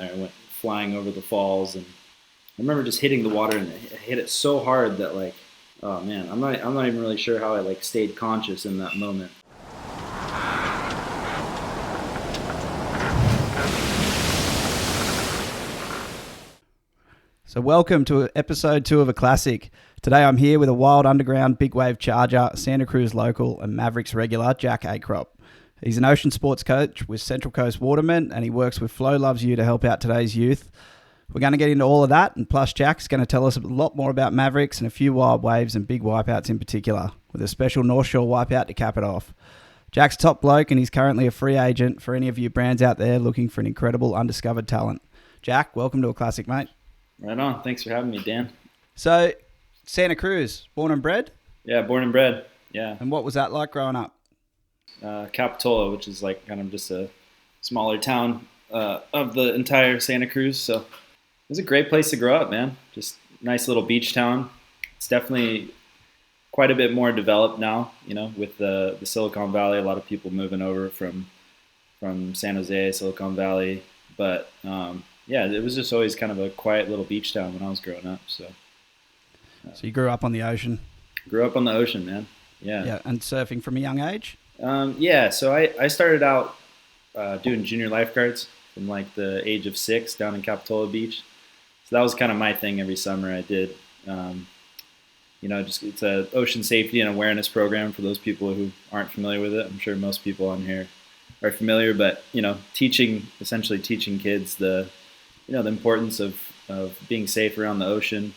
I went flying over the falls, and I remember just hitting the water, and I hit it so hard that like, oh man, I'm not even really sure how I like stayed conscious in that moment. So welcome to episode 2 of Aclassic. Today I'm here with a Wild Underground big wave charger, Santa Cruz local and Mavericks regular, Jack Akrop. He's an ocean sports coach with Central Coast Watermen, and he works with Flow Loves You to help out today's youth. We're going to get into all of that, and plus Jack's going to tell us a lot more about Mavericks and a few wild waves and big wipeouts in particular, with a special North Shore wipeout to cap it off. Jack's top bloke, and he's currently a free agent for any of you brands out there looking for an incredible undiscovered talent. Jack, welcome to Aclassic, mate. Right on. Thanks for having me, Dan. So, Santa Cruz, born and bred? Yeah, born and bred. Yeah. And what was that like growing up? Capitola, which is like kind of just a smaller town of the entire Santa Cruz. So it was a great place to grow up, man. Just nice little beach town. It's definitely quite a bit more developed now, you know, with the Silicon Valley. A lot of people moving over from San Jose, Silicon Valley. But yeah, it was just always kind of a quiet little beach town when I was growing up. So you grew up on the ocean? Grew up on the ocean, man. Yeah. Yeah, and surfing from a young age? Yeah, so I started out doing junior lifeguards from like the age of 6 down in Capitola Beach. So that was kind of my thing every summer I did. You know, just it's a ocean safety and awareness program for those people who aren't familiar with it. I'm sure most people on here are familiar, but you know, essentially teaching kids the importance of being safe around the ocean.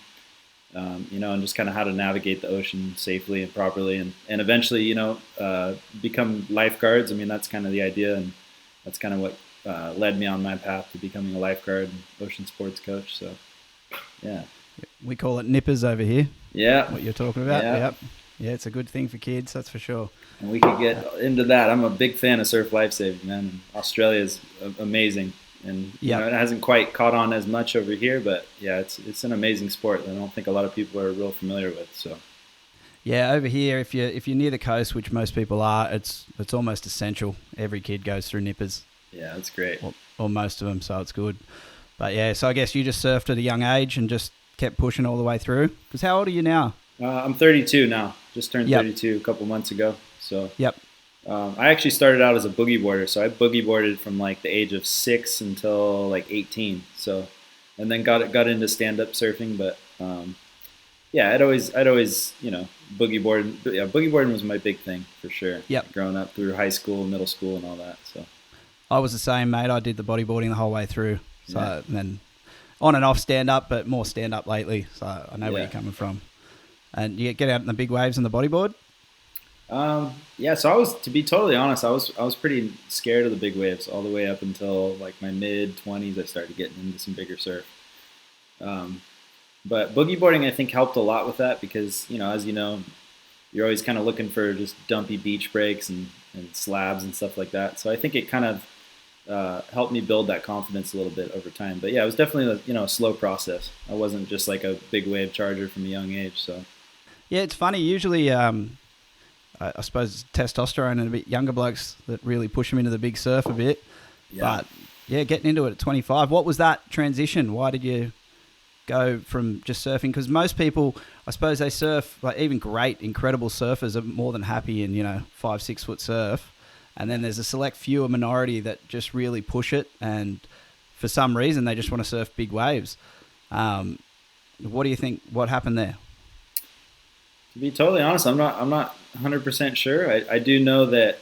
You know, and just kind of how to navigate the ocean safely and properly, and eventually, you know, become lifeguards. I mean, that's kind of the idea, and that's kind of what led me on my path to becoming a lifeguard and ocean sports coach. So, yeah. We call it nippers over here. Yeah. What you're talking about. Yeah. Yep. Yeah, it's a good thing for kids, that's for sure. And we could get into that. I'm a big fan of surf lifesaving, man. Australia is amazing. And you know, it hasn't quite caught on as much over here, but yeah, it's an amazing sport that I don't think a lot of people are real familiar with. So yeah, over here, if you're near the coast, which most people are, it's almost essential. Every kid goes through nippers. Yeah, that's great. Or most of them, so it's good. But yeah, so I guess you just surfed at a young age and just kept pushing all the way through. Because how old are you now? I'm 32 now. Just turned 32 a couple months ago. So yep. I actually started out as a boogie boarder, so I boogie boarded from like the age of 6 until like 18. So, and then got into stand-up surfing. But yeah, I'd always you know boogie boarding. Yeah, boogie boarding was my big thing for sure. Yep. Growing up through high school, middle school, and all that. So I was the same, mate. I did the bodyboarding the whole way through. So and then on and off stand-up, but more stand-up lately. So I know where you're coming from. And you get out in the big waves on the bodyboard? Yeah, so to be totally honest, I was pretty scared of the big waves all the way up until like my mid-20s. I started getting into some bigger surf. But boogie boarding, I think, helped a lot with that because, you know, as you know, you're always kind of looking for just dumpy beach breaks and slabs and stuff like that. So I think it kind of helped me build that confidence a little bit over time. But yeah, it was definitely a slow process. I wasn't just like a big wave charger from a young age. So yeah, it's funny. Usually, I suppose testosterone and a bit younger blokes that really push them into the big surf a bit. Yeah. But yeah, getting into it at 25. What was that transition? Why did you go from just surfing? Because most people, I suppose, they surf, like even great, incredible surfers are more than happy in 5-6 foot surf. And then there's a select few, a minority that just really push it, and for some reason they just want to surf big waves. What do you think? What happened there? To be totally honest, I'm not 100% sure. I do know that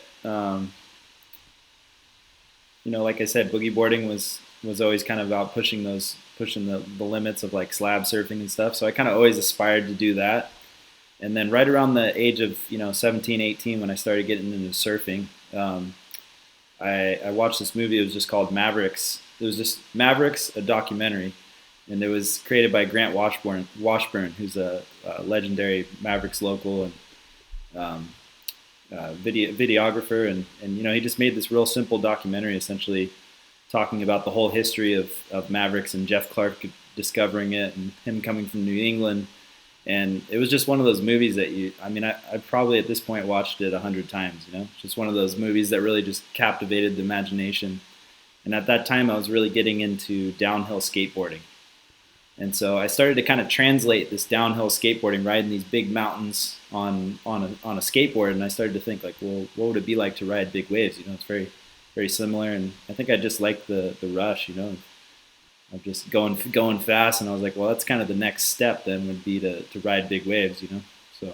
like I said, boogie boarding was always kind of about pushing the limits of like slab surfing and stuff. So I kind of always aspired to do that. And then right around the age of 17, 18, when I started getting into surfing, I watched this movie. It was just called Mavericks. It was just Mavericks, a documentary. And it was created by Grant Washburn, who's a legendary Mavericks local and videographer. And he just made this real simple documentary, essentially talking about the whole history of Mavericks and Jeff Clark discovering it and him coming from New England. And it was just one of those movies that I probably at this point watched it 100 times, just one of those movies that really just captivated the imagination. And at that time, I was really getting into downhill skateboarding. And so I started to kind of translate this downhill skateboarding, riding these big mountains on a skateboard. And I started to think like, well, what would it be like to ride big waves? It's very, very similar. And I think I just liked the rush, of just going fast. And I was like, well, that's kind of the next step then would be to ride big waves. So.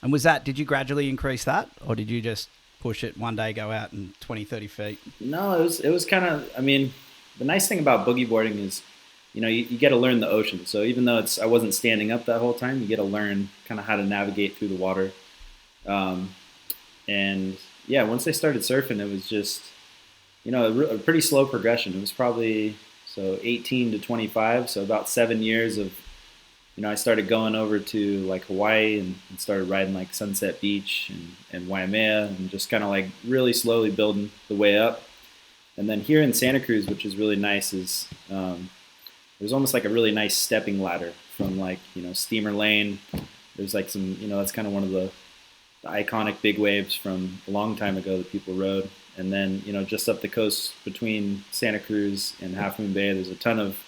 And did you gradually increase that, or did you just push it one day, go out in 20, 30 feet? No, it was kind of, the nice thing about boogie boarding is, you get to learn the ocean. So even though I wasn't standing up that whole time, you get to learn kind of how to navigate through the water. And yeah, once I started surfing, it was just, a pretty slow progression. It was probably 18 to 25. So about 7 years of, I started going over to like Hawaii and started riding like Sunset Beach and Waimea and just kind of like really slowly building the way up. And then here in Santa Cruz, which is really nice, is there's almost like a really nice stepping ladder from like, Steamer Lane. There's like some, that's kind of one of the iconic big waves from a long time ago that people rode. And then, just up the coast between Santa Cruz and Half Moon Bay, there's a ton of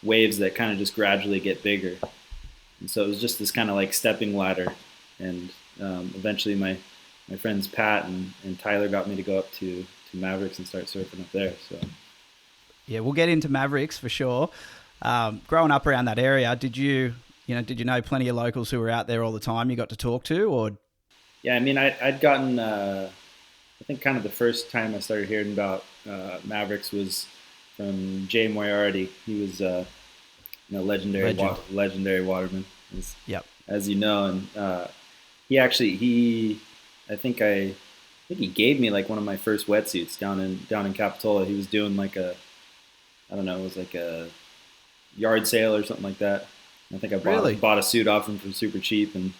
waves that kind of just gradually get bigger. And so it was just this kind of like stepping ladder. And eventually my friends Pat and Tyler got me to go up to Mavericks and start surfing up there. So yeah, we'll get into Mavericks for sure. Growing up around that area, did you know plenty of locals who were out there all the time you got to talk to, or? Yeah, I'd gotten, I think kind of the first time I started hearing about Mavericks was from Jay Moriarty. He was, legendary waterman, as you know. And I think he gave me like one of my first wetsuits down in Capitola. He was doing like it was like a yard sale or something like that. I think I bought a suit off him for super cheap, and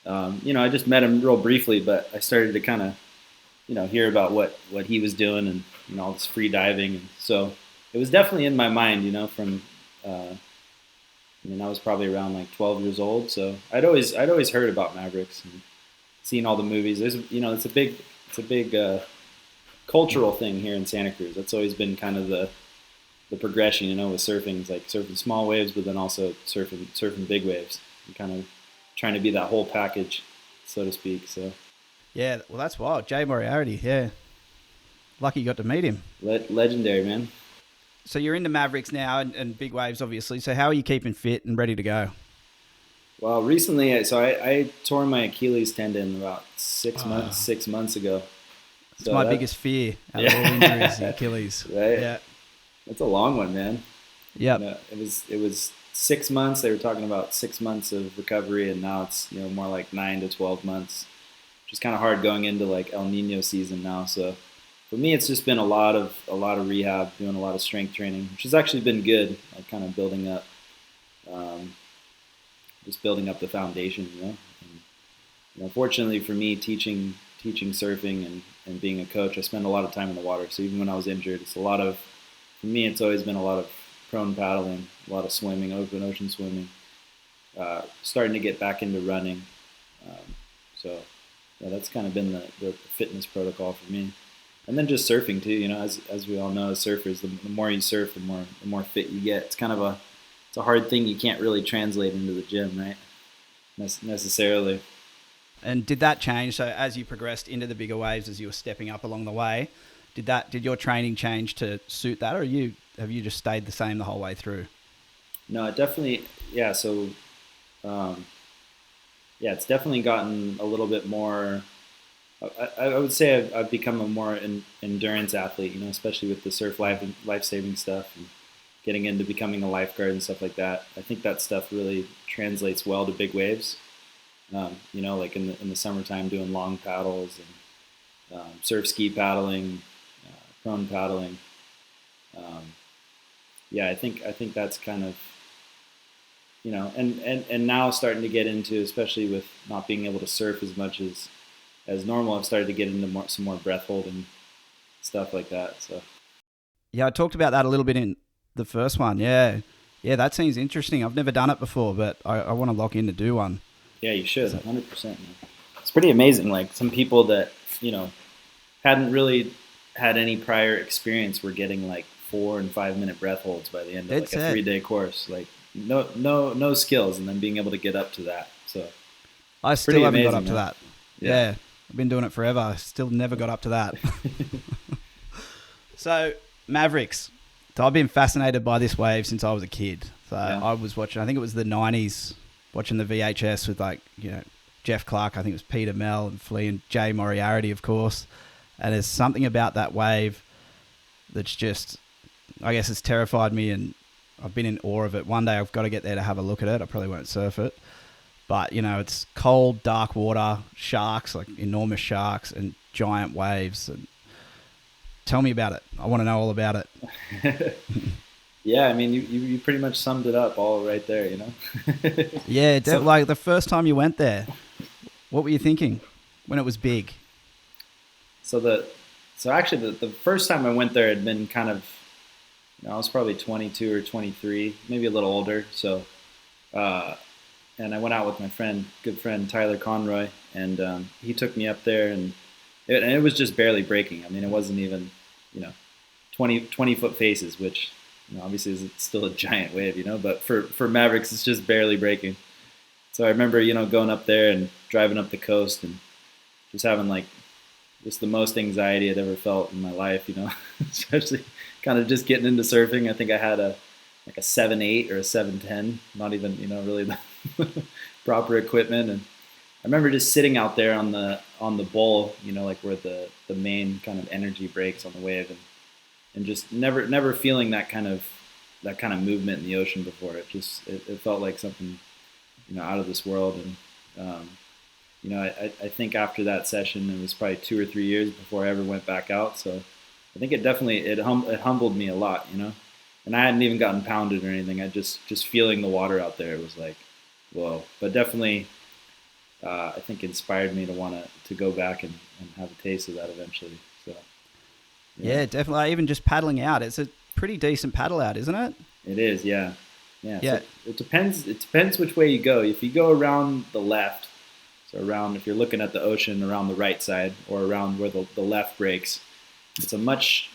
I just met him real briefly, but I started to kind of hear about what he was doing and all this free diving, and so it was definitely in my mind, from I was probably around like 12 years old, so I'd always heard about Mavericks and seen all the movies. There's it's a big cultural thing here in Santa Cruz. That's always been kind of the progression, with surfing. It's like surfing small waves, but then also surfing big waves. And kind of trying to be that whole package, so to speak. So yeah, well, that's wild. Jay Moriarty, yeah. Lucky you got to meet him. Legendary, man. So you're into Mavericks now and big waves, obviously. So how are you keeping fit and ready to go? Well, recently, I tore my Achilles tendon about 6 months ago. It's my biggest fear out of all injuries, the Achilles. Right? Yeah. It's a long one, man. Yeah. It was 6 months. They were talking about 6 months of recovery, and now it's more like 9 to 12 months, which is kind of hard going into like El Nino season now. So for me, it's just been a lot of rehab, doing a lot of strength training, which has actually been good. Like kind of building up, the foundation. And, fortunately for me, teaching surfing and being a coach, I spend a lot of time in the water. So even when I was injured, for me, it's always been a lot of prone paddling, a lot of swimming, open ocean swimming, starting to get back into running. So that's kind of been the fitness protocol for me. And then just surfing too, as we all know as surfers, the more you surf, the more fit you get. It's kind of it's a hard thing you can't really translate into the gym, right? Necessarily. And did that change? So as you progressed into the bigger waves, as you were stepping up along the way, did your training change to suit that, or have you just stayed the same the whole way through? No, it definitely, yeah. So, it's definitely gotten a little bit more. I would say I've become a more endurance athlete, especially with the surf life-saving stuff and getting into becoming a lifeguard and stuff like that. I think that stuff really translates well to big waves. Like in the summertime, doing long paddles and surf ski paddling, prone paddling. I think that's kind of, and now starting to get into, especially with not being able to surf as much as normal, I've started to get into some more breath holding stuff like that. So yeah, I talked about that a little bit in the first one. Yeah, that seems interesting. I've never done it before, but I want to lock in to do one. Yeah, you should, 100%. Man. It's pretty amazing. Like some people that hadn't really had any prior experience were getting like 4 and 5 minute breath holds by the end of Dead like a set. 3 day course. Like no skills, and then being able to get up to that. So I it's still pretty haven't got amazing, up to man. that. Yeah. Yeah, I've been doing it forever. I still never got up to that. So, Mavericks. So I've been fascinated by this wave since I was a kid. So Yeah. I was watching, I think it was the 90s, watching the VHS with Jeff Clark, I think it was Peter Mel and Flea and Jay Moriarty, of course. And there's something about that wave that's just, I guess it's terrified me, and I've been in awe of it. One day I've got to get there to have a look at it. I probably won't surf it. But, it's cold, dark water, sharks, like enormous sharks and giant waves. And tell me about it. I want to know all about it. Yeah, I mean, you pretty much summed it up all right there, you know? Yeah, So, like the first time you went there, what were you thinking when it was big? so the, so actually the first time I went there had been kind of, I was probably 22 or 23, maybe a little older. So, uh, and I went out with my good friend Tyler Conroy, and he took me up there, and it was just barely breaking. I mean, it wasn't even, you know, 20 foot faces, which obviously is still a giant wave, but for Mavericks, it's just barely breaking. So I remember, going up there and driving up the coast and just having like just the most anxiety I'd ever felt in my life, especially kind of just getting into surfing. I think I had a 7.8 or a 7.10, not even, really the proper equipment. And I remember just sitting out there on the bowl, like where the main kind of energy breaks on the wave, and just never feeling that kind of movement in the ocean before. It felt like something, out of this world. And I think after that session, it was probably 2 or 3 years before I ever went back out. So I think it definitely it humbled me a lot, And I hadn't even gotten pounded or anything. I just feeling the water out there was like, whoa. But definitely, I think inspired me to want to go back and have a taste of that eventually. So yeah, Yeah, definitely. Even just paddling out, it's a pretty decent paddle out, isn't it? it is. Yeah, yeah. Yeah. So it depends. It depends which way you go. If you go around the left, so around if you're looking at the ocean around the right side or around where the left breaks, it's a much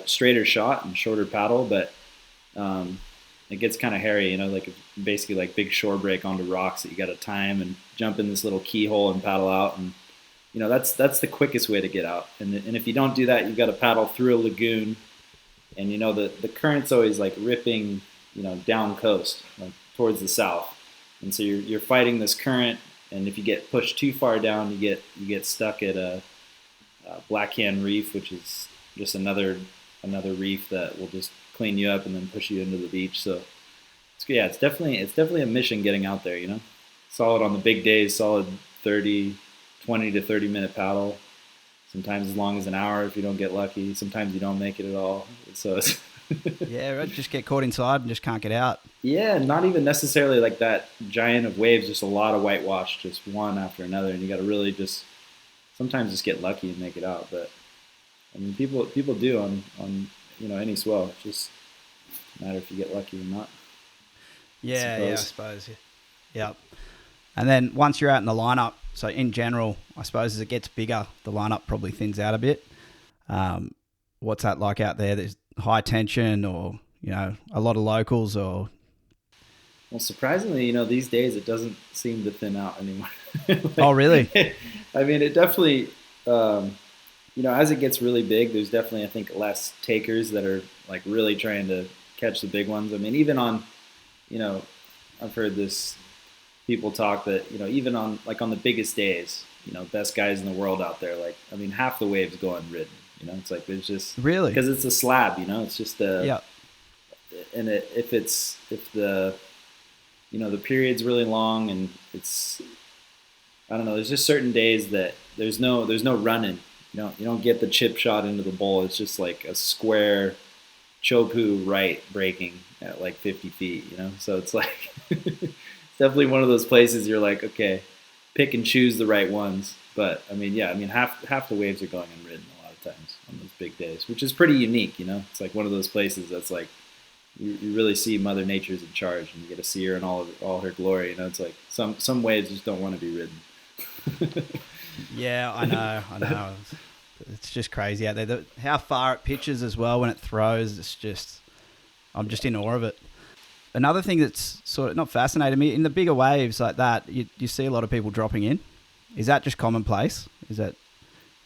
straighter shot and shorter paddle, but um, it gets kind of hairy, like basically like big shore break onto rocks that you got to time and jump in this little keyhole and paddle out, and that's the quickest way to get out. And if you don't do that, you've got to paddle through a lagoon, and the current's always like ripping, down coast, like towards the south, and so you're fighting this current, and if you get pushed too far down, you get stuck at a Blackhand Reef, which is just another reef that will just clean you up and then push you into the beach. So yeah, it's definitely a mission getting out there. Solid on the big days, solid 20 to 30 minute paddle. Sometimes as long as an hour if you don't get lucky. Sometimes you don't make it at all. So it's Yeah, right. Just get caught inside and just can't get out. yeah, not even necessarily like that giant of waves. Just a lot of whitewash, just one after another, and you got to really just sometimes just get lucky and make it out. But I mean, people do on any swell. It just matter if you get lucky or not. I Yeah, I suppose. suppose. Yeah. And then once you're out in the lineup, so in general, I suppose as it gets bigger, the lineup probably thins out a bit. Um, what's that like out there? There's high tension or, a lot of locals or... Well, surprisingly, these days it doesn't seem to thin out anymore. Oh, really? I mean, it definitely, as it gets really big, there's definitely, I think, less takers that are like really trying to catch the big ones. I mean, even on, you know, I've heard this people talk that, even on the biggest days, best guys in the world out there, like, I mean, half the waves go unridden. It's like there's just Really? because it's a slab. It's just Yeah. and if the period's really long and it's I don't know. There's just certain days that there's no running. You don't get the chip shot into the bowl. It's just like a square chopu right breaking at like 50 feet. So it's like it's definitely one of those places you're like, okay, pick and choose the right ones. But I mean, yeah, I mean half the waves are going unridden a lot of times on those big days, which is pretty unique. It's like one of those places that's like you really see Mother Nature's in charge, and you get to see her in all her glory. It's like some waves just don't want to be ridden. Yeah, I know. It's just crazy out there. How far it pitches as well when it throws. I'm just in awe of it. Another thing that's sort of not fascinating me, in the bigger waves like that, you see a lot of people dropping in. Is that just commonplace? Is that,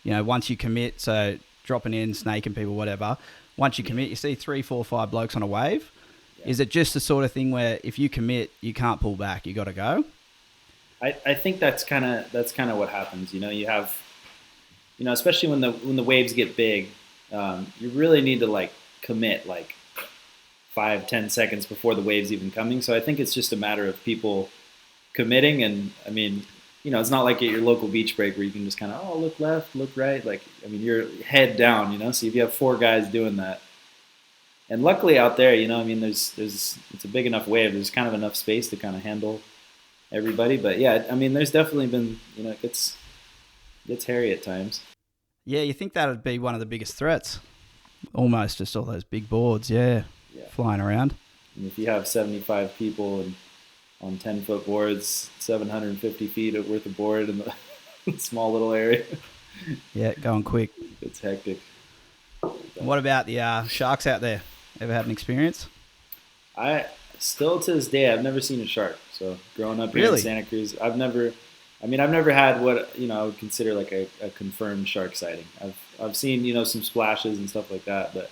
once you commit, so dropping in, snaking people, whatever, once you commit, you see 3, 4, 5 blokes on a wave. Yeah. Is it just the sort of thing where if you commit, you can't pull back, you got to go? I think that's kind of what happens. You have, especially when the waves get big, you really need to like commit like 5-10 seconds before the wave's even coming. So I think it's just a matter of people committing. And I mean, it's not like at your local beach break where you can just kind of, look left, look right. Like, I mean, you're head down, so if you have 4 guys doing that, and luckily out there, I mean, it's a big enough wave. There's kind of enough space to kind of handle everybody. But yeah, I mean, there's definitely been, it gets hairy at times. Yeah. You think that would be one of the biggest threats? Almost just all those big boards. Yeah. Flying around. And if you have 75 people and on 10-foot boards, 750 feet worth of board in the small little area. Yeah, going quick. It's hectic. And what about the sharks out there? Ever had an experience? I still to this day, I've never seen a shark. So growing up here in Santa Cruz, I've never had what I would consider like a confirmed shark sighting. I've seen some splashes and stuff like that, but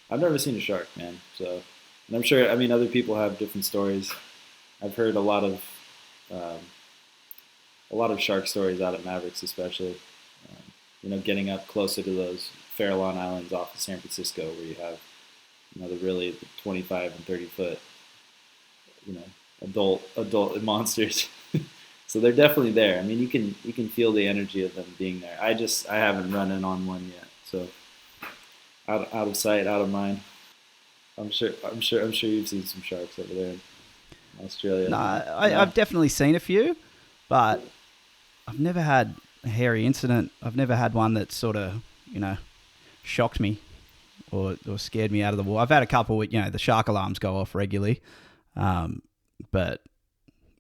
I've never seen a shark, man. So, and I'm sure, other people have different stories. I've heard a lot of shark stories out at Mavericks, especially. Getting up closer to those Farallon Islands off of San Francisco, where you have, the 25 and 30 foot, adult monsters. So they're definitely there. I mean, you can feel the energy of them being there. I haven't run in on one yet, so. Out of sight, out of mind. I'm sure you've seen some sharks over there in Australia. No, I've definitely seen a few, but I've never had a hairy incident. I've never had one that sort of, shocked me or scared me out of the water. I've had a couple with, the shark alarms go off regularly, but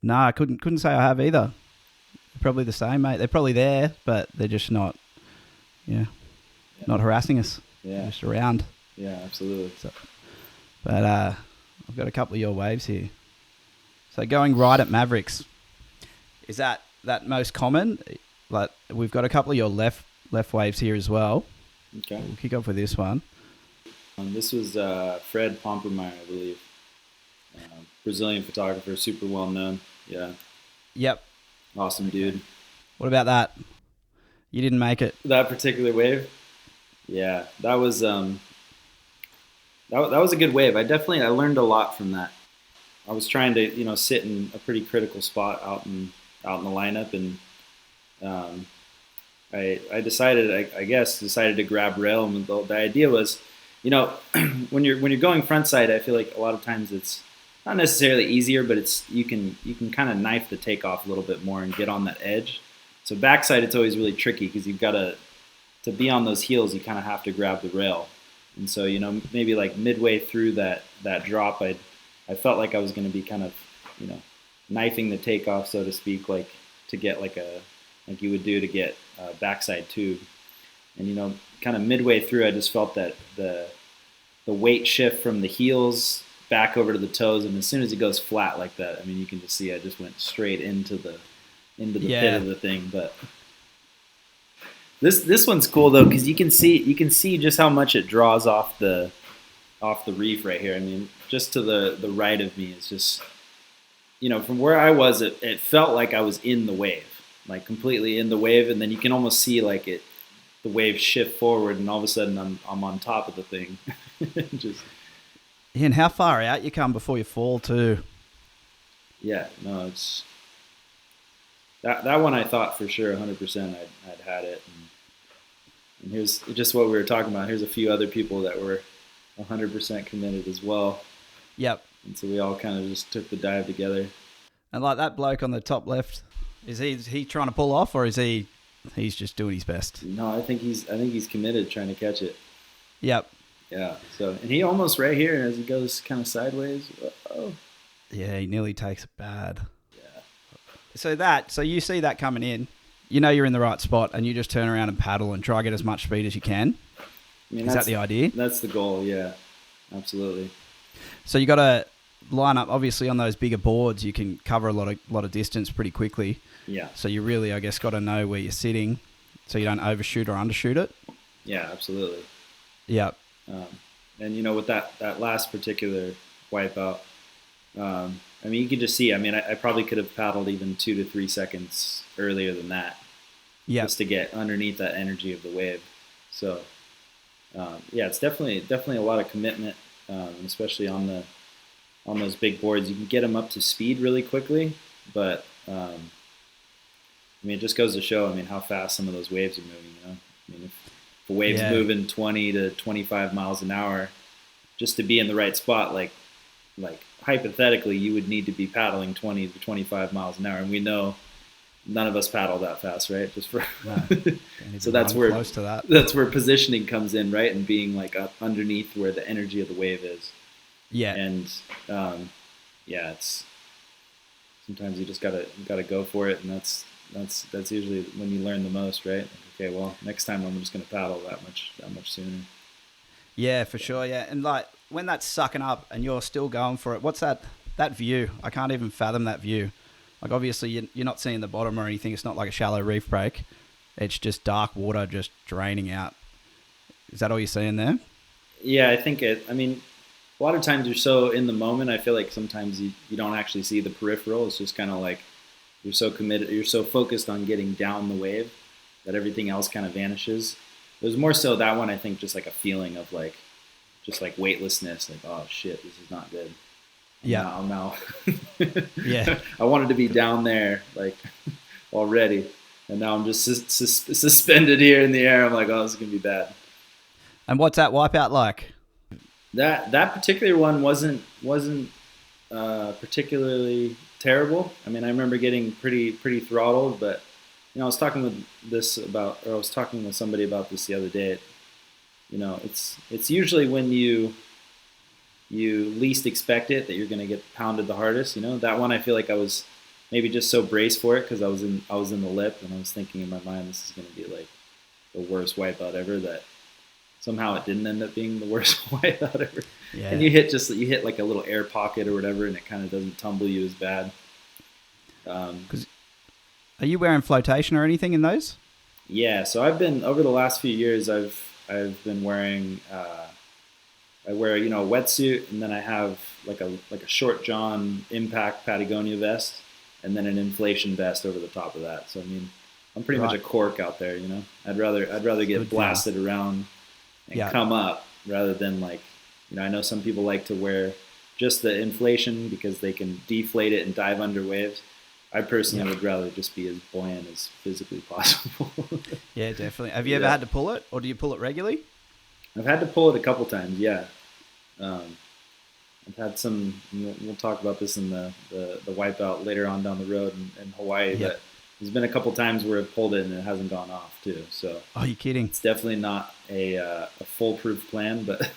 no, I couldn't say I have either. They're probably the same, mate. They're probably there, but they're just not, not harassing us. Yeah. Just around. Yeah, absolutely. So, but I've got a couple of your waves here. So going right at Mavericks, is that most common? Like we've got a couple of your left waves here as well. Okay. We'll kick off with this one. This was Fred Pompermeyer, I believe. Brazilian photographer, super well known. Yeah. Yep. Awesome dude. What about that? You didn't make it. That particular wave? Yeah, that was that was a good wave. I learned a lot from that. I was trying to sit in a pretty critical spot out in the lineup, and I decided to grab rail. And the idea was, when you're going front side, I feel like a lot of times it's not necessarily easier, but you can kind of knife the takeoff a little bit more and get on that edge. So backside, it's always really tricky because you've got to be on those heels, you kind of have to grab the rail. And so, maybe like midway through that drop, I felt like I was going to be kind of, knifing the takeoff, so to speak, like to get like you would do to get backside tube. And, kind of midway through, I just felt that the weight shift from the heels back over to the toes. And as soon as it goes flat like that, I mean, you can just see I just went straight into the pit of the thing. But This one's cool though, because you can see just how much it draws off the reef right here. I mean, just to the right of me, it's just from where I was, it felt like I was in the wave, like completely in the wave, and then you can almost see like the wave shift forward, and all of a sudden I'm on top of the thing. Just and how far out you come before you fall too? Yeah, no, it's that one I thought for sure 100% I'd had it. And here's just what we were talking about. Here's a few other people that were 100% committed as well. Yep. And so we all kind of just took the dive together. And like that bloke on the top left, is he trying to pull off, or is he's just doing his best? No, I think he's committed, trying to catch it. Yep. Yeah. So, and he almost right here as he goes kind of sideways. Oh. Yeah, he nearly takes it bad. Yeah. So you see that coming in. you know you're in the right spot and you just turn around and paddle and try to get as much speed as you can. I mean, Is that the idea? That's the goal. Yeah, absolutely. So you got to line up. Obviously, on those bigger boards, you can cover a lot of distance pretty quickly. Yeah. So you really, I guess, got to know where you're sitting, so you don't overshoot or undershoot it. Yeah, absolutely. Yeah. And you know, with that last particular wipeout, I mean, you can just see. I mean, I probably could have paddled even 2 to 3 seconds earlier than that. Yeah. Just to get underneath that energy of the wave. So, yeah, it's definitely a lot of commitment, especially on those big boards. You can get them up to speed really quickly, but I mean, it just goes to show. I mean, how fast some of those waves are moving. You know, I mean, if the waves moving 20 to 25 miles an hour, just to be in the right spot, like hypothetically, you would need to be paddling 20 to 25 miles an hour, and we know none of us paddle that fast, right? Just for so that's where close to that. That's where positioning comes in, right? And being like up underneath where the energy of the wave is. Yeah. And yeah, it's sometimes you just gotta go for it, and that's usually when you learn the most, right? Like, okay, well, next time I'm just gonna paddle that much sooner. Yeah, for sure. Yeah, and like when that's sucking up and you're still going for it, what's that view? I can't even fathom that view. Like, obviously, you're not seeing the bottom or anything. It's not like a shallow reef break. It's just dark water just draining out. Is that all you're seeing there? Yeah, I think I mean, a lot of times you're so in the moment. I feel like sometimes you don't actually see the peripheral. It's just kind of like you're so committed, you're so focused on getting down the wave that everything else kind of vanishes. It was more so that one, I think, just like a feeling of like, just like weightlessness, like, oh shit, this is not good. Yeah. Now. Yeah. I wanted to be down there, like, already, and now I'm just suspended here in the air. I'm like, oh, this is gonna be bad. And what's that wipeout like? That particular one wasn't particularly terrible. I mean, I remember getting pretty throttled, but you know, I was talking with somebody about this the other day. You know, it's usually when you least expect it that you're going to get pounded the hardest. You know, that one I feel like I was maybe just so braced for it because I was in the lip, and I was thinking in my mind, this is going to be like the worst wipeout ever. That somehow it didn't end up being the worst wipeout ever. Yeah. And you hit like a little air pocket or whatever, and it kind of doesn't tumble you as bad. Are you wearing flotation or anything in those? Yeah, so I've been over the last few years. I've been wearing. I wear, you know, a wetsuit, and then I have like a short john impact Patagonia vest, and then an inflation vest over the top of that. So I mean, I'm pretty much a cork out there. You know, I'd rather get blasted around and come up rather than like, you know, I know some people like to wear just the inflation because they can deflate it and dive under waves. I personally would rather just be as buoyant as physically possible. Yeah, definitely. Have you ever had to pull it, or do you pull it regularly? I've had to pull it a couple times, yeah. I've had some, we'll talk about this in the wipeout later on down the road in Hawaii, but there's been a couple times where I've pulled it and it hasn't gone off too. So, oh, you kidding? It's definitely not a foolproof plan, but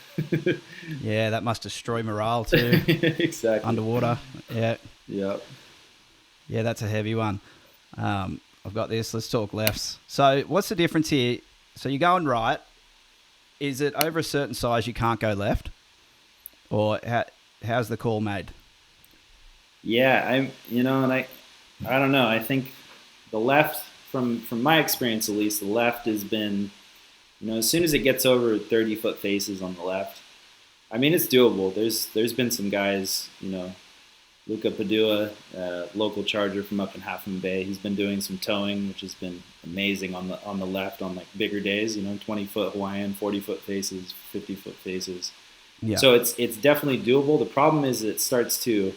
yeah, that must destroy morale too. Exactly. Underwater, yeah. Yep. Yeah, that's a heavy one. I've got this. Let's talk lefts. So, what's the difference here? So you're going right. Is it over a certain size you can't go left, or how's the call made? Yeah, I don't know. I think the left, from my experience at least, the left has been, you know, as soon as it gets over 30-foot faces on the left, I mean, it's doable. There's been some guys, you know, Luca Padua, local charger from up in Half Moon Bay. He's been doing some towing, which has been amazing on the left on like bigger days. You know, 20-foot Hawaiian, 40-foot faces, 50-foot faces. Yeah. So it's definitely doable. The problem is it starts to,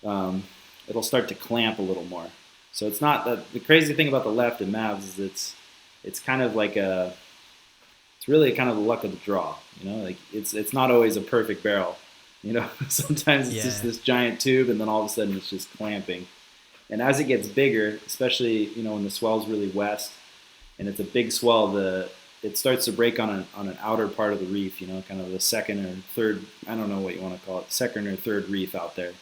it'll start to clamp a little more. So it's not the crazy thing about the left in Mavs is it's kind of like it's really kind of the luck of the draw. You know, like it's not always a perfect barrel. You know, sometimes it's just this giant tube, and then all of a sudden it's just clamping. And as it gets bigger, especially, you know, when the swell's really west and it's a big swell, it starts to break on an outer part of the reef, you know, kind of the second or third, I don't know what you want to call it, second or third reef out there.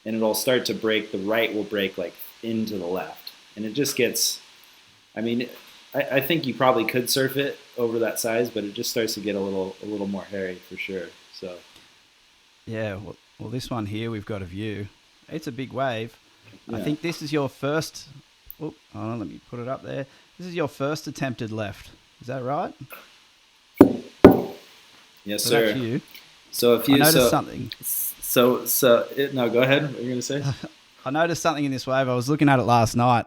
And it'll start to break, the right will break like into the left. And it just gets, I mean, I think you probably could surf it over that size, but it just starts to get a little more hairy for sure. So Yeah, well, this one here, we've got a view. It's a big wave. I yeah, think this is your first... Oh, hold on, let me put it up there. This is your first attempted left. Is that right? yes, So that's sir. you. So if I you noticed something. no, go ahead. What are you gonna say? I noticed something in this wave. I was looking at it last night,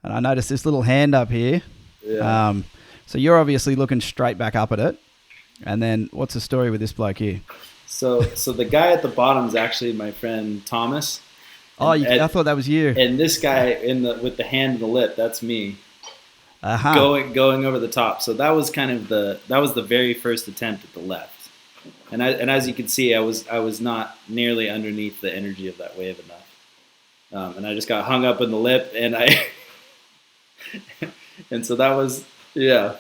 and I noticed this little hand up here. Yeah. So you're obviously looking straight back up at it. And then what's the story with this bloke here? So the guy at the bottom is actually my friend Thomas. Oh, I thought that was you. And this guy with the hand and the lip, that's me. Uh-huh. Going over the top. So that was the very first attempt at the left. And as you can see, I was not nearly underneath the energy of that wave enough. And I just got hung up in the lip, and and so that was yeah.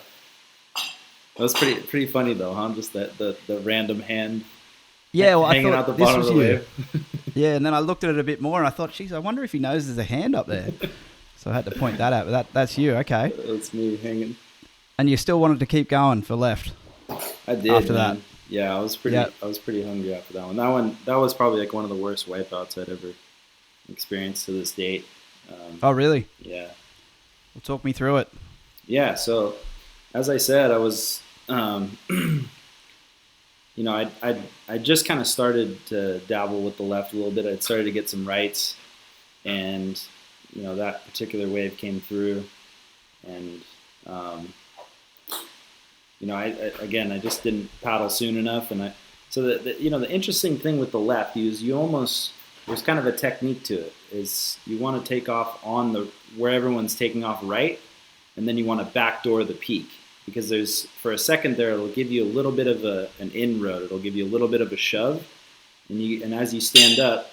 That was pretty funny though, huh? Just the random hand Yeah, well, I hanging thought out the this bottom was of the you. wave. Yeah, and then I looked at it a bit more, and I thought, geez, I wonder if he knows there's a hand up there. So I had to point that out. But that's you, okay. That's me hanging. And you still wanted to keep going for left. I did after man. that. Yeah, I was pretty hungry after that one. That was probably like one of the worst wipeouts I'd ever experienced to this date. Oh, really? Yeah. Well, talk me through it. Yeah. So, as I said, I was, I just kind of started to dabble with the left a little bit. I'd started to get some rights, and that particular wave came through, and I just didn't paddle soon enough, and the interesting thing with the left is there's kind of a technique to it. Is you want to take off on where everyone's taking off right, and then you want to backdoor the peak, because for a second there it'll give you a little bit of an inroad. It'll give you a little bit of a shove, and as you stand up,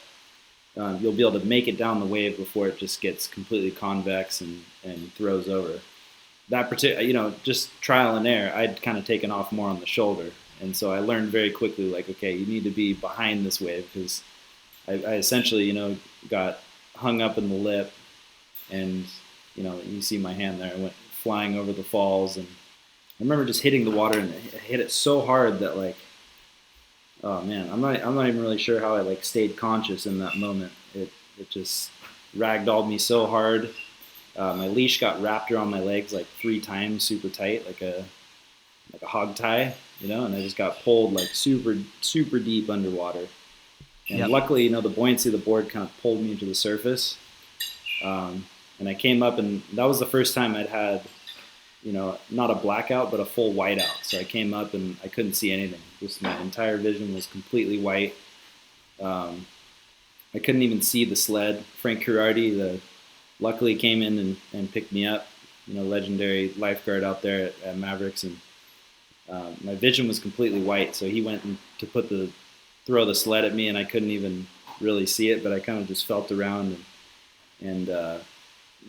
you'll be able to make it down the wave before it just gets completely convex and throws over. That particular, just trial and error, I'd kind of taken off more on the shoulder. And so I learned very quickly, like, okay, you need to be behind this wave, because I essentially, got hung up in the lip, and, you see my hand there. I went flying over the falls, and I remember just hitting the water, and I hit it so hard that, like, oh man, I'm not even really sure how I like stayed conscious in that moment. It just ragdolled me so hard. My leash got wrapped around my legs like 3 times, super tight, like a hog tie, and I just got pulled like super super deep underwater. And Yep. luckily, the buoyancy of the board kind of pulled me to the surface. And I came up, and that was the first time I'd had, not a blackout, but a full whiteout. So I came up and I couldn't see anything. Just my entire vision was completely white. I couldn't even see the sled. Frank Curardi, luckily came in and picked me up. Legendary lifeguard out there at Mavericks, and my vision was completely white. So he went to throw the sled at me, and I couldn't even really see it, but I kind of just felt around and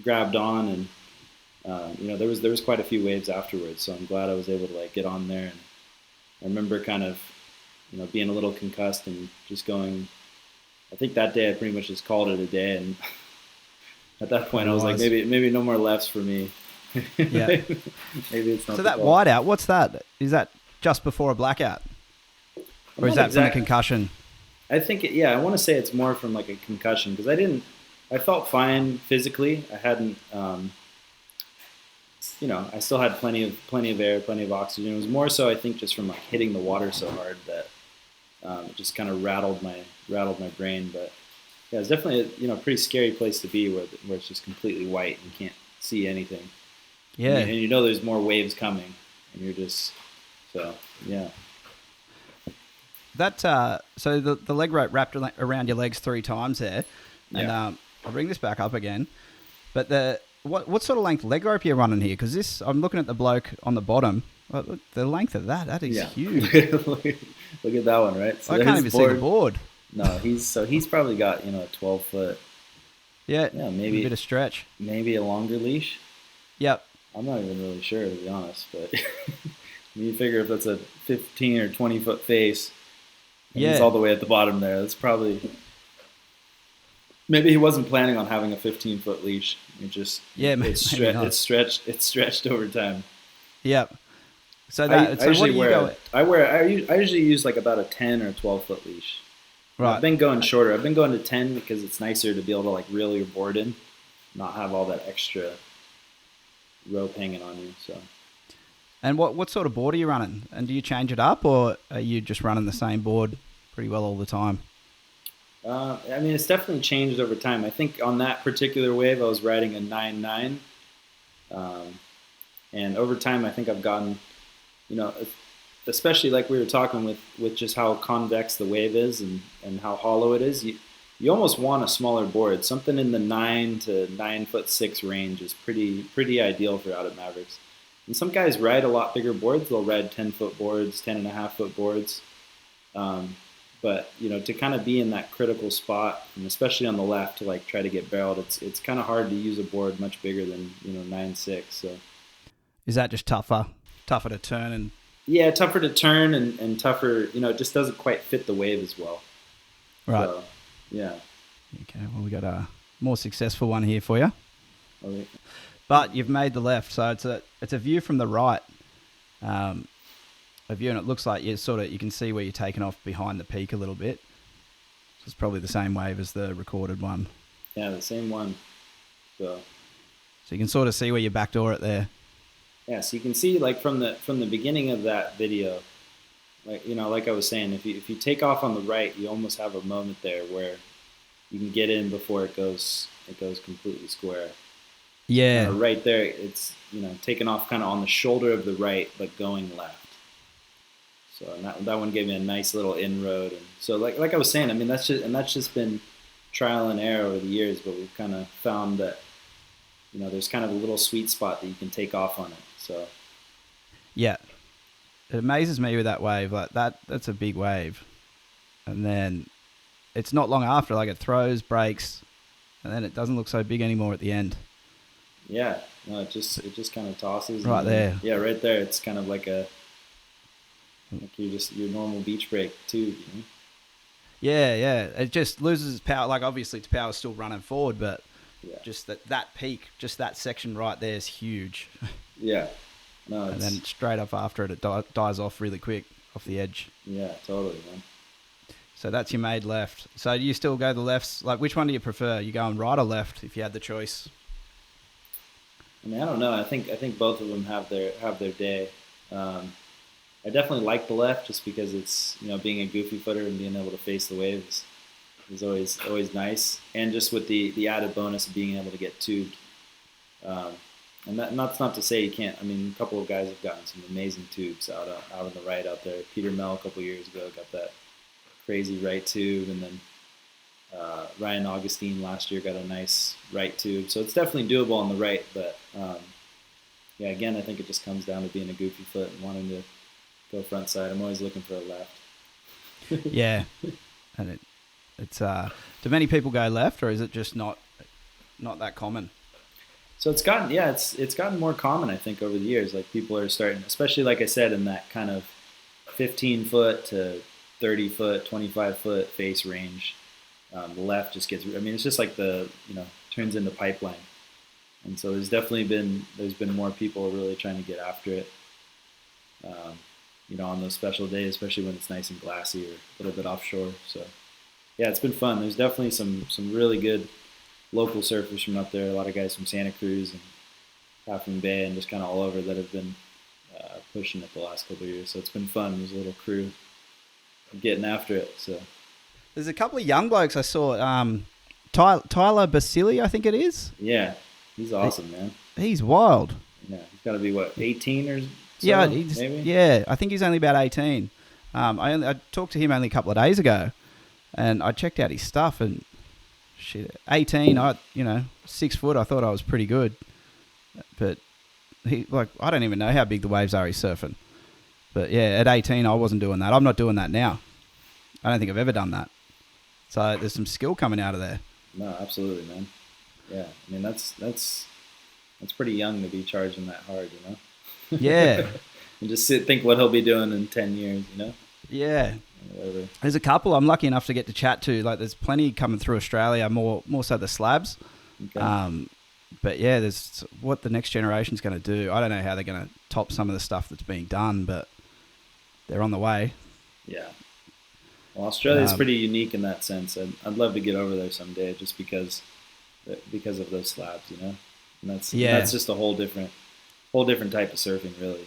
grabbed on, and there was quite a few waves afterwards. So I'm glad I was able to like get on there. And I remember kind of being a little concussed and just going. I think that day I pretty much just called it a day, and at that point I was like, maybe no more lefts for me. Yeah. Maybe it's not. So that whiteout, what's that? Is that just before a blackout? Or is that from a concussion? I think, I want to say it's more from like a concussion, because I felt fine physically. I hadn't, I still had plenty of air, plenty of oxygen. It was more so, I think, just from like hitting the water so hard that it just kind of rattled my brain. But yeah, it's definitely a pretty scary place to be, where it's just completely white and you can't see anything. Yeah. And there's more waves coming, and you're just, so yeah. That so the leg rope wrapped around your legs 3 times there, and I'll bring this back up again. But what sort of length leg rope are you running here? Because I'm looking at the bloke on the bottom. Look, the length of that is huge. Look at that one, right? So I can't even see the board. No, he's probably got a 12-foot. Yeah, maybe a bit of stretch. Maybe a longer leash. Yep. I'm not even really sure, to be honest, but you figure if that's a 15 or 20-foot face. He's all the way at the bottom there. That's probably Maybe he wasn't planning on having a 15-foot leash. Maybe not. It's stretched over time. Yep. So I what usually do you go? I usually use like about a 10 or 12-foot leash. Right. I've been going shorter. I've been going to 10 because it's nicer to be able to like reel your board in, not have all that extra rope hanging on you. So. And what sort of board are you running? And do you change it up, or are you just running the same board pretty well all the time? I mean, it's definitely changed over time. I think on that particular wave, I was riding a 9.9, and over time, I think I've gotten, you know, especially like we were talking with just how convex the wave is and how hollow it is. You almost want a smaller board. Something in the 9 to 9'6" range is pretty ideal for out at Mavericks. And some guys ride a lot bigger boards. They'll ride 10-foot boards, 10.5-foot boards. But to kind of be in that critical spot, and especially on the left to like try to get barreled, it's kind of hard to use a board much bigger than 9.6. So is that just tougher to turn and? Yeah, tougher to turn and tougher. It just doesn't quite fit the wave as well. Right. So, yeah. Okay. Well, we got a more successful one here for you. Okay. But you've made the left, so it's a view from the right. A view, and it looks like you can see where you're taking off behind the peak a little bit. So it's probably the same wave as the recorded one. Yeah, the same one. So you can sort of see where you backdoor it there. Yeah, so you can see like from the beginning of that video, like I was saying, if you take off on the right, you almost have a moment there where you can get in before it goes completely square. Yeah. Right there, it's taking off kind of on the shoulder of the right, but going left. So that one gave me a nice little inroad, and so like I was saying, I mean that's just been trial and error over the years, but we've kind of found that there's kind of a little sweet spot that you can take off on it. So yeah, it amazes me with that wave, like that's a big wave, and then it's not long after, like it throws, breaks, and then it doesn't look so big anymore at the end. Yeah, no, it just kind of tosses right there. Yeah, right there. It's kind of like your normal beach break too. Yeah. It just loses its power. Like obviously its power is still running forward, but yeah. Just that peak, just that section right there is huge. Yeah. No. And then straight up after it dies off really quick off the edge. Yeah, totally, man. So that's your made left. So do you still go the lefts? Like which one do you prefer? You going right or left if you had the choice? I mean, I don't know. I think both of them have their day. I definitely like the left just because it's being a goofy footer and being able to face the waves is always nice, and just with the added bonus of being able to get tubed. And that's not to say you can't. I mean, a couple of guys have gotten some amazing tubes out on the right out there. Peter Mell a couple of years ago got that crazy right tube, and then Ryan Augustine last year got a nice right tube. So it's definitely doable on the right, but yeah, again, I think it just comes down to being a goofy foot and wanting to go front side. I'm always looking for a left. Yeah, and it's do many people go left, or is it just not that common? So it's gotten more common, I think, over the years. Like people are starting, especially like I said, in that kind of 15-foot to 30-foot, 25-foot face range. The left just gets. I mean, it's just like turns into pipeline, and so there's been more people really trying to get after it. On those special days, especially when it's nice and glassy or a little bit offshore. So yeah, it's been fun. There's definitely some really good local surfers from up there. A lot of guys from Santa Cruz and Half Bay and just kind of all over that have been pushing it the last couple of years. So it's been fun. There's a little crew getting after it. So there's a couple of young blokes I saw. Tyler Basili, I think it is. Yeah, he's awesome, man. He's wild. Yeah, he's got to be 18 or so, yeah, maybe. Yeah, I think he's only about 18. I talked to him only a couple of days ago, and I checked out his stuff and. Shit, 18. 6 foot. I thought I was pretty good, but I don't even know how big the waves are he's surfing. But yeah, at 18, I wasn't doing that. I'm not doing that now. I don't think I've ever done that. So there's some skill coming out of there. No, absolutely, man. Yeah, I mean that's pretty young to be charging that hard, Yeah. And just think what he'll be doing in 10 years, Yeah. whatever. There's a couple I'm lucky enough to get to chat to. Like, there's plenty coming through Australia, more so the slabs. Okay. But yeah, there's what the next generation's going to do. I don't know how they're going to top some of the stuff that's being done, but they're on the way. Yeah. Well, Australia's pretty unique in that sense. I'd love to get over there someday, just because of those slabs, you know. And that's just a whole different type of surfing, really.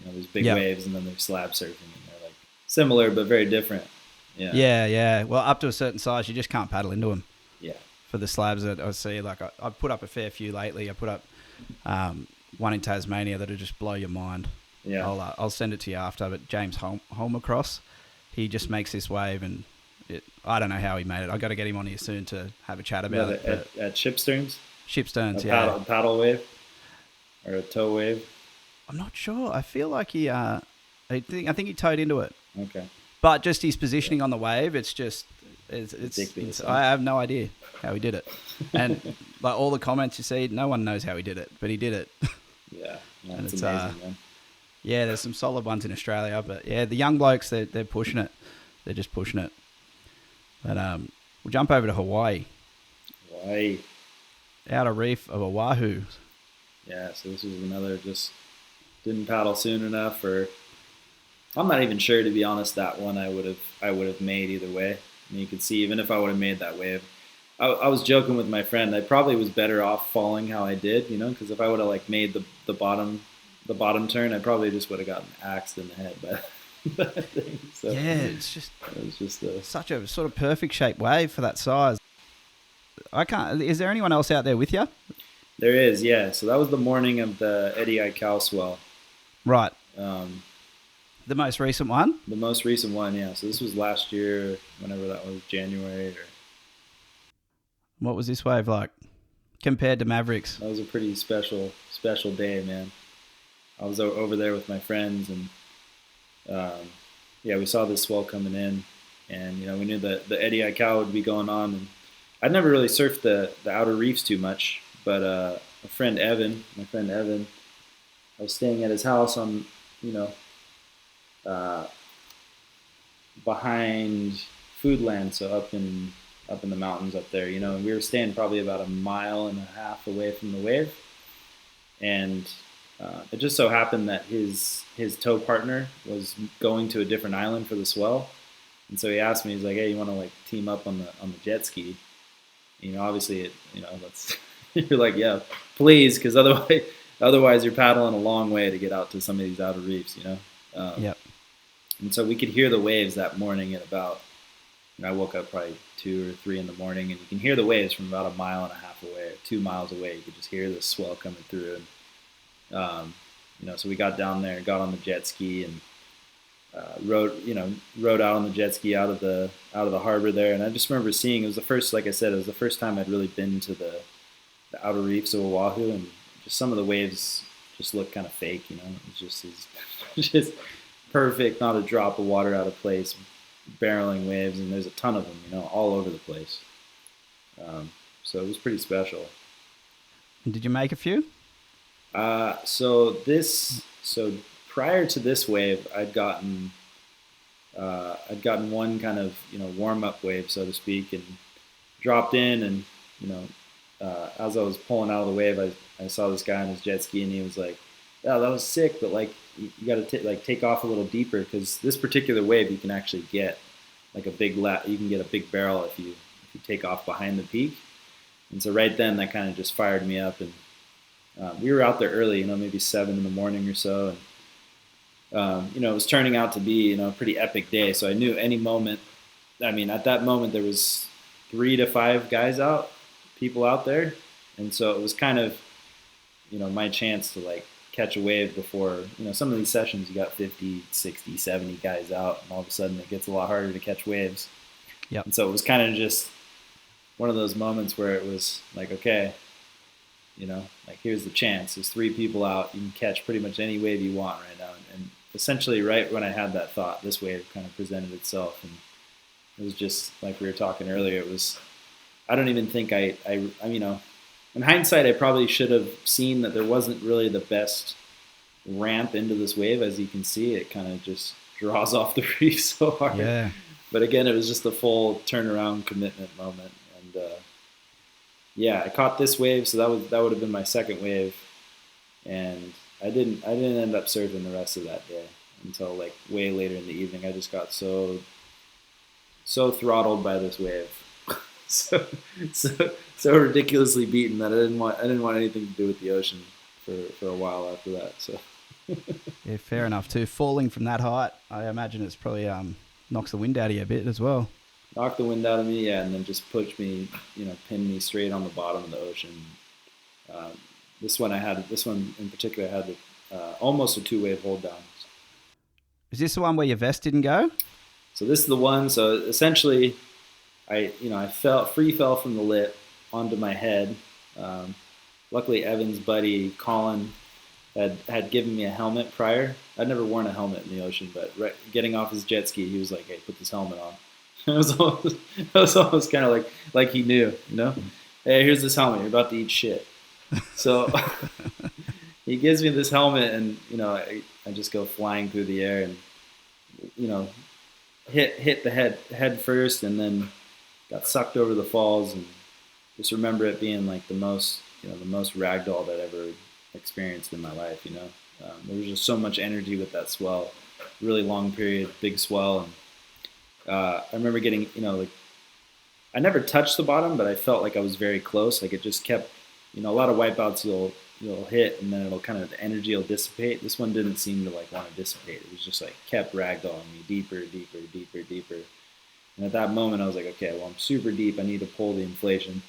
There's big waves, and then there's slab surfing, and they're like similar but very different. Yeah. Yeah. Well, up to a certain size, you just can't paddle into them. Yeah. For the slabs that I see, like I put up a fair few lately. I put up one in Tasmania that'll just blow your mind. Yeah. I'll send it to you after. But James Holmacross, he just makes this wave, and I don't know how he made it. I got to get him on here soon to have a chat about it. At Shipsterns? Shipsterns, a paddle wave or a tow wave? I'm not sure. I feel like I think he towed into it. Okay. But just his positioning on the wave, it's I have no idea how he did it. And like all the comments you see, no one knows how he did it, but he did it. Yeah, it's amazing, man. Yeah, there's some solid ones in Australia, but yeah, the young blokes, they're pushing it. They're just pushing it. But we'll jump over to Hawaii. Outer reef of Oahu. Yeah, so this was another just didn't paddle soon enough, or I'm not even sure, to be honest. That one I would have made either way. I mean, you could see, even if I would have made that wave, I was joking with my friend. I probably was better off falling how I did, because if I would have like made the bottom turn, I probably just would have gotten axed in the head by that thing. So yeah, it was just such a sort of perfect shaped wave for that size. Is there anyone else out there with you? There is, yeah. So that was the morning of the Eddie Aikau swell. Right. The most recent one? The most recent one, yeah. So this was last year, whenever that was, January. What was this wave like compared to Mavericks? That was a pretty special day, man. I was over there with my friends, and we saw this swell coming in, and we knew that the Eddie Aikau would be going on. And I'd never really surfed the outer reefs too much, but my friend Evan, I was staying at his house on, behind Foodland, so up in the mountains up there, and we were staying probably about 1.5 miles away from the wave. And it just so happened that his tow partner was going to a different island for the swell, and so he asked me, he's like, "Hey, you want to like team up on the jet ski?" Obviously, that's you're like, "Yeah, please," because otherwise you're paddling a long way to get out to some of these outer reefs, Yep. And so we could hear the waves that morning at about, I woke up probably 2 or 3 in the morning, and you can hear the waves from about 1.5 miles away, or 2 miles away. You could just hear the swell coming through. And, so we got down there, got on the jet ski, and rode out on the jet ski out of the harbor there. And I just remember seeing, it was the first time I'd really been to the outer reefs of Oahu, and just some of the waves just looked kind of fake, It was just perfect, not a drop of water out of place, barreling waves, and there's a ton of them, all over the place. So it was pretty special. Did you make a few? So prior to this wave, I'd gotten one kind of warm up wave, so to speak, and dropped in, and as I was pulling out of the wave, I saw this guy on his jet ski, and he was like, "Yeah, that was sick, but like you got to take off a little deeper, because this particular wave you can actually get like a big you can get a big barrel if you take off behind the peak." And so right then that kind of just fired me up, and we were out there early, maybe 7 in the morning or so, and it was turning out to be a pretty epic day. So I knew any moment, at that moment there was 3 to 5 people out there, and so it was kind of my chance to like catch a wave before, some of these sessions you got 50, 60, 70 guys out, and all of a sudden it gets a lot harder to catch waves. Yep. And so it was kind of just one of those moments where it was like, okay, like here's the chance. There's 3 people out. You can catch pretty much any wave you want right now. And essentially right when I had that thought, this wave kind of presented itself. And it was just like we were talking earlier. It was, I don't even think I in hindsight, I probably should have seen that there wasn't really the best ramp into this wave. As you can see, it kind of just draws off the reef so hard. Yeah. But again, it was just a full turnaround commitment moment. And yeah, I caught this wave, so that would have been my second wave, and I didn't end up surfing the rest of that day until like way later in the evening. I just got so throttled by this wave, so so ridiculously beaten that I didn't want anything to do with the ocean for a while after that. So Yeah, fair enough too. Falling from that height, I imagine it's probably knocks the wind out of you a bit as well. knocked the wind out of me, yeah, and then just pushed me, pinned me straight on the bottom of the ocean. Um, this one in particular had almost a 2-wave hold down. Is this the one where your vest didn't go? So this is the one. So essentially, I fell from the lip onto my head. Luckily, Evan's buddy Colin had given me a helmet prior. I'd never worn a helmet in the ocean, but getting off his jet ski, he was like, "Hey, put this helmet on." It was almost kind of like he knew, Hey, here's this helmet. You're about to eat shit. So he gives me this helmet, and I just go flying through the air, and hit the head first, and then got sucked over the falls, and just remember it being like the most ragdoll that I ever experienced in my life. There was just so much energy with that swell, really long period, big swell, and I remember getting I never touched the bottom, but I felt like I was very close. Like it just kept, a lot of wipeouts you'll hit, and then the energy will dissipate. This one didn't seem to want to dissipate. It was just kept ragdolling me deeper, deeper, deeper, deeper. And at that moment, I was like, okay, well, I'm super deep. I need to pull the inflation.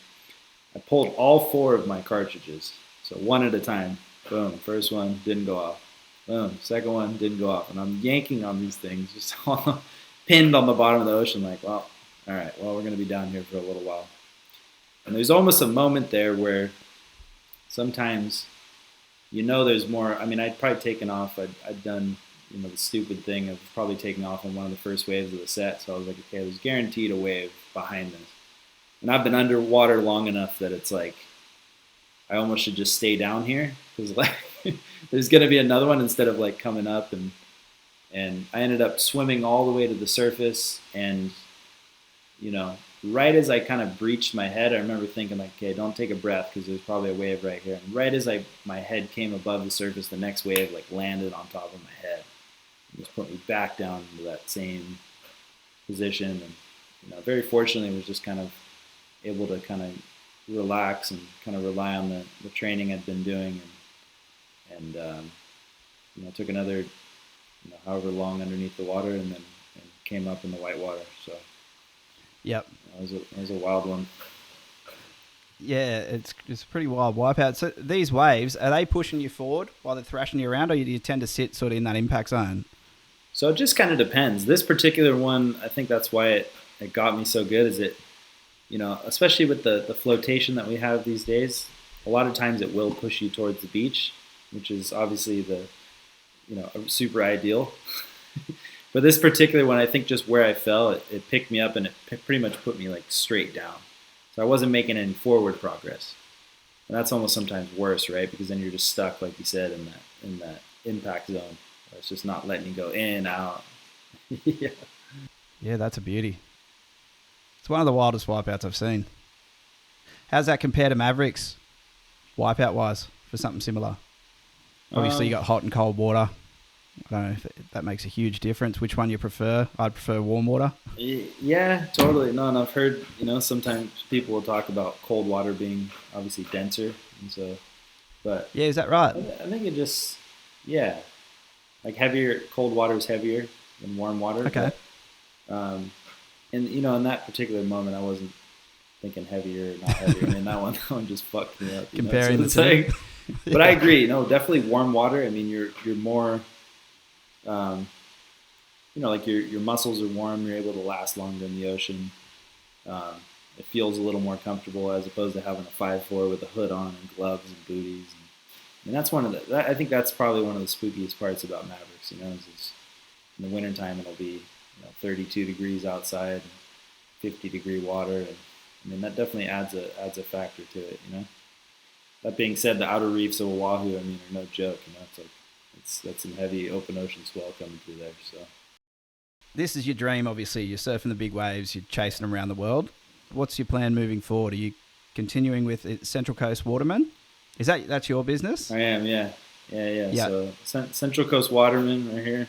I pulled all 4 of my cartridges, so one at a time. Boom, first one didn't go off. Boom, second one didn't go off, and I'm yanking on these things, just pinned on the bottom of the ocean. Like, well, all right, well, we're gonna be down here for a little while. And there's almost a moment there where sometimes, there's more. I mean, I'd probably taken off. I'd done, the stupid thing of probably taking off on one of the first waves of the set. So I was like, okay, there's guaranteed a wave behind this. And I've been underwater long enough that it's like, I almost should just stay down here because there's gonna be another one instead of coming up. And I ended up swimming all the way to the surface, and right as I kind of breached my head, I remember thinking okay, don't take a breath because there's probably a wave right here. And right as my head came above the surface, the next wave landed on top of my head and just put me back down into that same position. And very fortunately, was just kind of able to kind of relax and kind of rely on the training I'd been doing, and took another however long underneath the water, and came up in the white water. So yep, it was a wild one. Yeah, it's a pretty wild wipeout. So these waves, are they pushing you forward while they're thrashing you around, or do you tend to sit sort of in that impact zone? So it just kind of depends. This particular one, I think that's why it got me so good, is it, especially with the flotation that we have these days, a lot of times it will push you towards the beach, which is obviously super ideal. But this particular one, I think just where I fell, it picked me up, and it pretty much put me straight down. So I wasn't making any forward progress. And that's almost sometimes worse, right? Because then you're just stuck, like you said, in that impact zone. It's just not letting you go in, out. Yeah. Yeah, that's a beauty. It's one of the wildest wipeouts I've seen. How's that compare to Mavericks, wipeout-wise, for something similar? Obviously, you got hot and cold water. I don't know if that makes a huge difference. Which one you prefer? I'd prefer warm water. Yeah, totally. No, and I've heard, sometimes people will talk about cold water being obviously denser, and so, but yeah, is that right? I think it just, yeah, heavier. Cold water is heavier than warm water. Okay. But, and in that particular moment, I wasn't thinking heavier or not heavier. I mean, that one just fucked me up. Comparing the two. But I agree. No, definitely warm water. I mean, you're more, your muscles are warm. You're able to last longer in the ocean. It feels a little more comfortable as opposed to having a 5'4" with a hood on and gloves and booties. And that's I think that's probably one of the spookiest parts about Mavericks. Is in the wintertime it'll be 32 degrees outside, 50-degree water, and I mean that definitely adds a factor to it. That being said, the outer reefs of Oahu, I mean, are no joke. That's some heavy open ocean swell coming through there. So This is your dream, obviously. You're surfing the big waves, you're chasing them around the world. What's your plan moving forward? Are you continuing with Central Coast Waterman? That's your business? I am, yeah. Yeah. So Central Coast Waterman right here.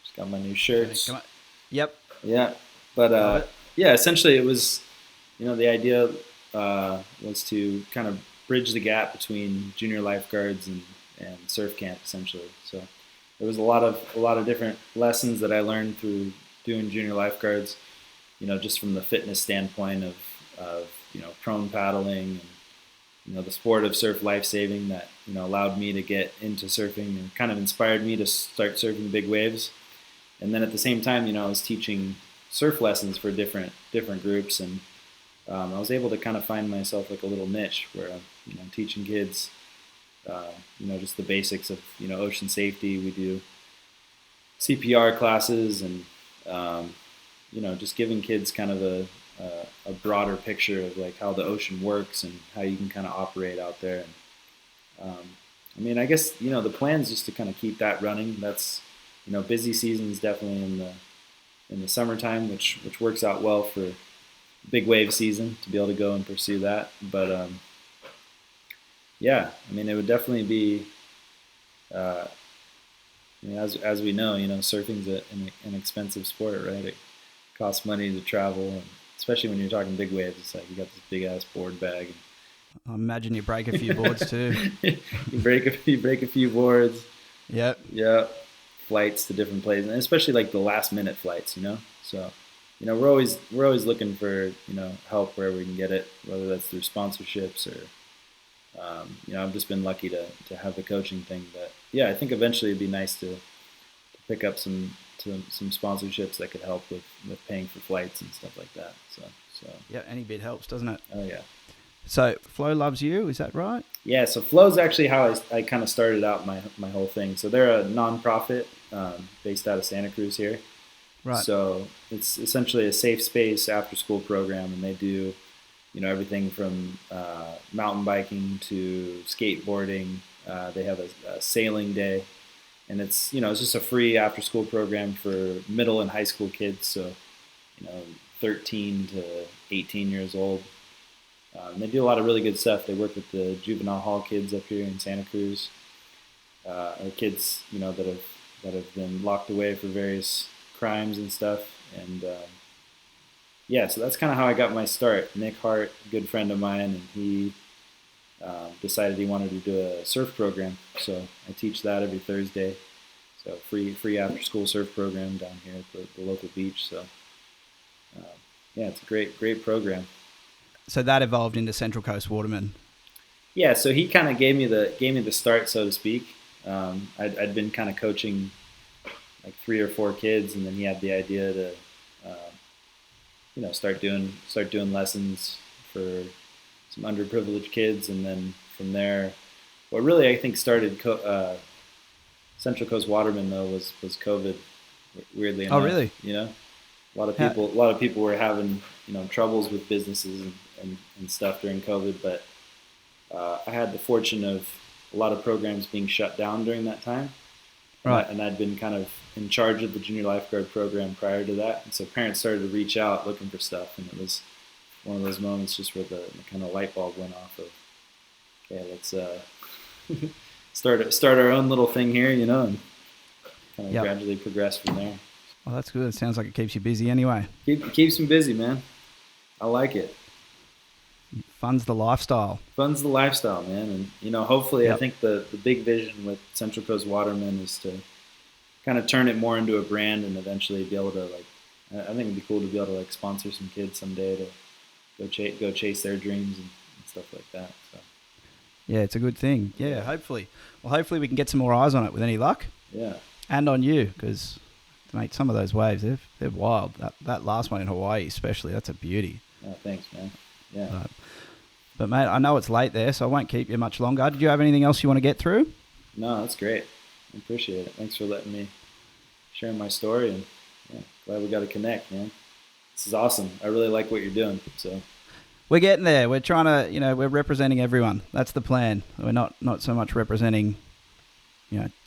Just got my new shirts. Come on. Yep. Yeah. But yeah, essentially it was, the idea was to kind of bridge the gap between junior lifeguards and surf camp, essentially. So there was a lot of different lessons that I learned through doing junior lifeguards, just from the fitness standpoint of prone paddling and the sport of surf lifesaving that allowed me to get into surfing and kind of inspired me to start surfing big waves. And then at the same time, I was teaching surf lessons for different groups, and I was able to kind of find myself like a little niche where I'm teaching kids, just the basics of ocean safety. We do CPR classes and just giving kids kind of a broader picture of like how the ocean works and how you can kind of operate out there. And I guess the plan is just to kind of keep that running. That's busy season is definitely in the summertime, which works out well for big wave season to be able to go and pursue that. But yeah, it would definitely be as we know, surfing's an expensive sport, right? It costs money to travel, and especially when you're talking big waves. It's like you got this big ass board bag. I imagine you break a few boards too. you break a few boards. Yep. Flights to different places, and especially like the last minute flights. So we're always looking for help wherever we can get it, whether that's through sponsorships or I've just been lucky to have the coaching thing. But yeah, I think eventually it'd be nice to pick up some sponsorships that could help with paying for flights and stuff like that. So yeah, any bit helps, doesn't it? Oh yeah. So Flow Loves You, is that right? Yeah, so Flow's actually how I kind of started out my whole thing. So they're a nonprofit based out of Santa Cruz here. Right. So it's essentially a safe space after school program, and they do everything from mountain biking to skateboarding. They have a sailing day, and it's it's just a free after school program for middle and high school kids. So 13 to 18 years old. They do a lot of really good stuff. They work with the juvenile hall kids up here in Santa Cruz, or kids that have been locked away for various crimes and stuff. And yeah, so that's kind of how I got my start. Nick Hart, a good friend of mine, and he decided he wanted to do a surf program. So I teach that every Thursday. So free after school surf program down here at the local beach. So yeah, it's a great program. So that evolved into Central Coast Waterman. Yeah, so he kind of gave me the start, so to speak. I'd been kind of coaching like 3 or 4 kids, and then he had the idea to start doing lessons for some underprivileged kids, and then from there, what really I think started Central Coast Waterman though was COVID. Weirdly enough. Oh, really? A lot of people were having troubles with businesses and stuff during COVID, but I had the fortune of a lot of programs being shut down during that time. Right. And I'd been kind of in charge of the junior lifeguard program prior to that. And so parents started to reach out looking for stuff. And it was one of those moments just where the kind of light bulb went off of, okay, let's start our own little thing here, and kind of gradually progress from there. Well, that's good. It sounds like it keeps you busy anyway. Keeps me busy, man. I like it. Fun's the lifestyle. Fun's the lifestyle, man. And, hopefully I think the big vision with Central Coast Waterman is to kind of turn it more into a brand and eventually be able to, I think it'd be cool to be able to, sponsor some kids someday to go chase their dreams and stuff like that. So. Yeah, it's a good thing. Yeah, hopefully. Well, hopefully we can get some more eyes on it with any luck. Yeah. And on you, because, mate, some of those waves, they're wild. That last one in Hawaii especially, that's a beauty. Oh, thanks, man. Yeah. But, mate, I know it's late there, so I won't keep you much longer. Did you have anything else you want to get through? No, that's great. I appreciate it. Thanks for letting me share my story, and glad we got to connect, man. This is awesome. I really like what you're doing. So we're getting there. We're trying to, we're representing everyone. That's the plan. We're not so much representing,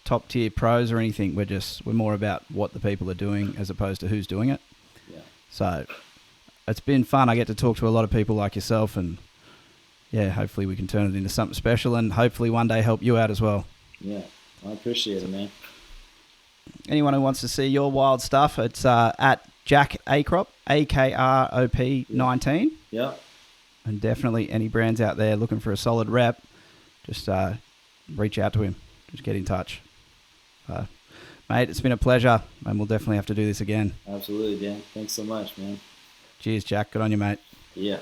top tier pros or anything. We're more about what the people are doing as opposed to who's doing it. Yeah. So it's been fun. I get to talk to a lot of people like yourself, and yeah, hopefully we can turn it into something special, and hopefully one day help you out as well. Yeah, I appreciate it, man. Anyone who wants to see your wild stuff, it's at Jack Akrop, AKROP 19. Yeah. And definitely any brands out there looking for a solid rep, just reach out to him. Just get in touch. Mate, it's been a pleasure, and we'll definitely have to do this again. Absolutely, Dan. Thanks so much, man. Cheers, Jack. Good on you, mate. Yeah.